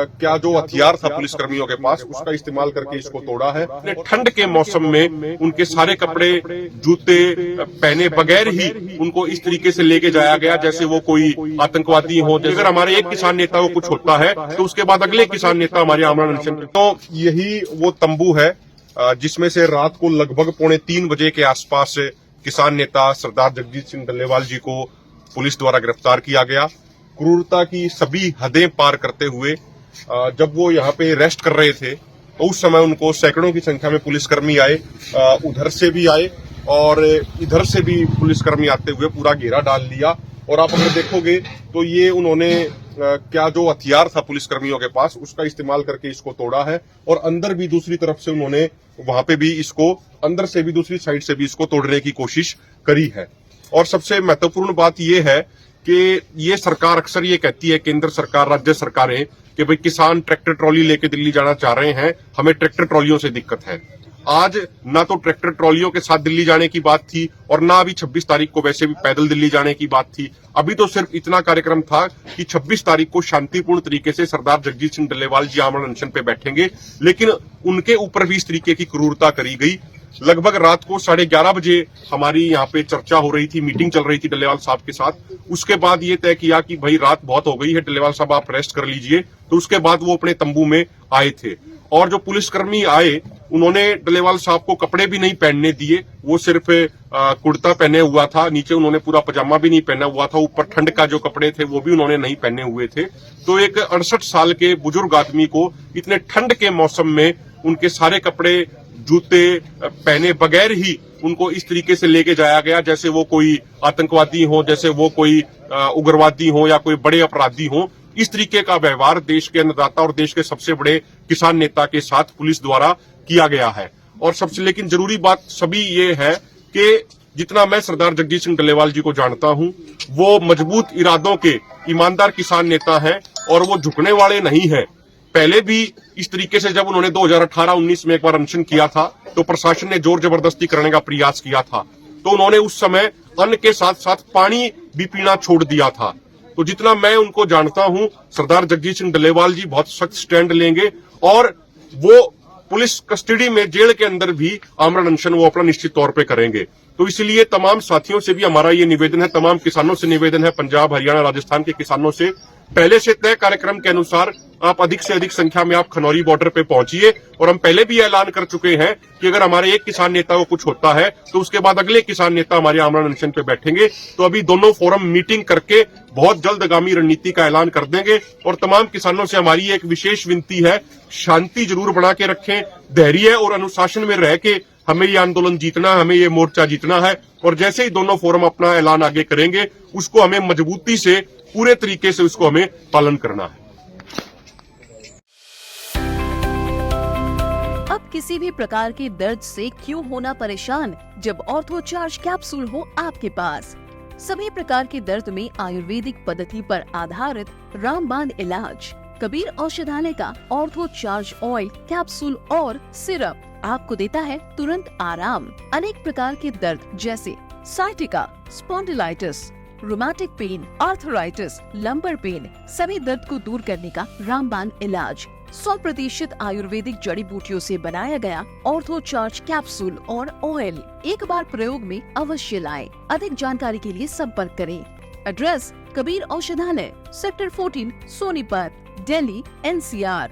क्या जो हथियार था पुलिस कर्मियों के पास उसका इस्तेमाल करके इसको तोड़ा है। ठंड के मौसम में उनके सारे कपड़े जूते पहने बगैर ही उनको इस तरीके से लेके जाया गया जैसे वो कोई आतंकवादी हो। अगर हमारे एक किसान नेता को कुछ होता है तो उसके बाद अगले किसान नेता हमारे आमरण अनशन। तो यही वो तंबू है जिसमें से रात को लगभग 2:45 बजे के आसपास किसान नेता सरदार जगजीत सिंह डल्लेवाल जी को पुलिस द्वारा गिरफ्तार किया गया। क्रूरता की सभी हदें पार करते हुए जब वो यहाँ पे रेस्ट कर रहे थे तो उस समय उनको सैकड़ों की संख्या में पुलिसकर्मी आए, उधर से भी आए और इधर से भी पुलिसकर्मी आते हुए पूरा घेरा डाल लिया। और आप अगर देखोगे तो ये उन्होंने क्या जो हथियार था पुलिसकर्मियों के पास उसका इस्तेमाल करके इसको तोड़ा है और अंदर भी दूसरी तरफ से उन्होंने वहां पे भी इसको अंदर से भी दूसरी साइड से भी इसको तोड़ने की कोशिश करी है। और सबसे महत्वपूर्ण बात यह है कि ये सरकार अक्सर ये कहती है, केंद्र सरकार राज्य सरकारें, कि भाई किसान ट्रैक्टर ट्रॉली लेके दिल्ली जाना चाह रहे हैं, हमें ट्रैक्टर ट्रॉलियों से दिक्कत है। आज ना तो ट्रैक्टर ट्रॉलियों के साथ दिल्ली जाने की बात थी और ना अभी 26 तारीख को वैसे भी पैदल दिल्ली जाने की बात थी। अभी तो सिर्फ इतना कार्यक्रम था कि 26 तारीख को शांतिपूर्ण तरीके से सरदार जगजीत सिंह डल्लेवाल जी आमरण अनशन पे बैठेंगे, लेकिन उनके ऊपर भी इस तरीके की क्रूरता करी गई। लगभग रात को 11:30 बजे हमारी यहाँ पे चर्चा हो रही थी, मीटिंग चल रही थी डल्लेवाल साहब के साथ। उसके बाद ये तय किया कि भाई रात बहुत हो गई है, डल्लेवाल साहब आप रेस्ट कर लीजिए। तो उसके बाद वो अपने तंबू में आए थे और जो पुलिसकर्मी आए उन्होंने डल्लेवाल साहब को कपड़े भी नहीं पहनने दिए। वो सिर्फ कुर्ता पहने हुआ था, नीचे उन्होंने पूरा पजामा भी नहीं पहना हुआ था, ऊपर ठंड का जो कपड़े थे वो भी उन्होंने नहीं पहने हुए थे। तो एक 68 साल के बुजुर्ग आदमी को इतने ठंड के मौसम में उनके सारे कपड़े जूते पहने बगैर ही उनको इस तरीके से लेके जाया गया जैसे वो कोई आतंकवादी हो, जैसे वो कोई उग्रवादी हो या कोई बड़े अपराधी हो। इस तरीके का व्यवहार देश के अन्नदाता और देश के सबसे बड़े किसान नेता के साथ पुलिस द्वारा किया गया है। और सबसे लेकिन जरूरी बात सभी ये है कि जितना मैं सरदार जगजीत सिंह डल्लेवाल जी को जानता हूं, वो मजबूत इरादों के ईमानदार किसान नेता हैं और वो झुकने वाले नहीं हैं। पहले भी इस तरीके से जब उन्होंने 2018-19 में एक बार अनशन किया था तो प्रशासन ने जोर जबरदस्ती करने का प्रयास किया था, तो उन्होंने उस समय अन्न के साथ साथ पानी भी पीना छोड़ दिया था। तो जितना मैं उनको जानता हूं, सरदार जगजीत सिंह डल्लेवाल जी बहुत सख्त स्टैंड लेंगे और वो पुलिस कस्टडी में जेल के अंदर भी आमरण अनशन वो अपना निश्चित तौर पे करेंगे। तो इसलिए तमाम साथियों से भी हमारा ये निवेदन है, तमाम किसानों से निवेदन है, पंजाब हरियाणा राजस्थान के किसानों से, पहले से तय कार्यक्रम के अनुसार आप अधिक से अधिक संख्या में आप खनौरी बॉर्डर पे पहुंचिए। और हम पहले भी ऐलान कर चुके हैं कि अगर हमारे एक किसान नेता को कुछ होता है तो उसके बाद अगले किसान नेता हमारे आमरण अनशन पे बैठेंगे। तो अभी दोनों फोरम मीटिंग करके बहुत जल्द आगामी रणनीति का ऐलान कर देंगे। और तमाम किसानों से हमारी एक विशेष विनती है, शांति जरूर बना के रखें, धैर्य और अनुशासन में रह के हमें ये आंदोलन जीतना है, हमें ये मोर्चा जीतना है। और जैसे ही दोनों फोरम अपना ऐलान आगे करेंगे उसको हमें मजबूती से पूरे तरीके से उसको हमें पालन करना है। अब किसी भी प्रकार के दर्द से क्यों होना परेशान, जब ऑर्थो चार्ज कैप्सूल हो आपके पास। सभी प्रकार के दर्द में आयुर्वेदिक पद्धति पर आधारित रामबाण इलाज। कबीर औषधालय का ऑर्थो चार्ज ऑयल कैप्सूल और सिरप आपको देता है तुरंत आराम। अनेक प्रकार के दर्द जैसे sciatica, spondylitis, rheumatic pain, arthritis, lumbar pain, सभी दर्द को दूर करने का रामबाण इलाज। 100% आयुर्वेदिक जड़ी बूटियों से बनाया गया ऑर्थो चार्ज कैप्सूल और ऑयल एक बार प्रयोग में अवश्य लाएं। अधिक जानकारी के लिए संपर्क करें। एड्रेस: कबीर औषधालय, सेक्टर 14, सोनीपत, दिल्ली, NCR।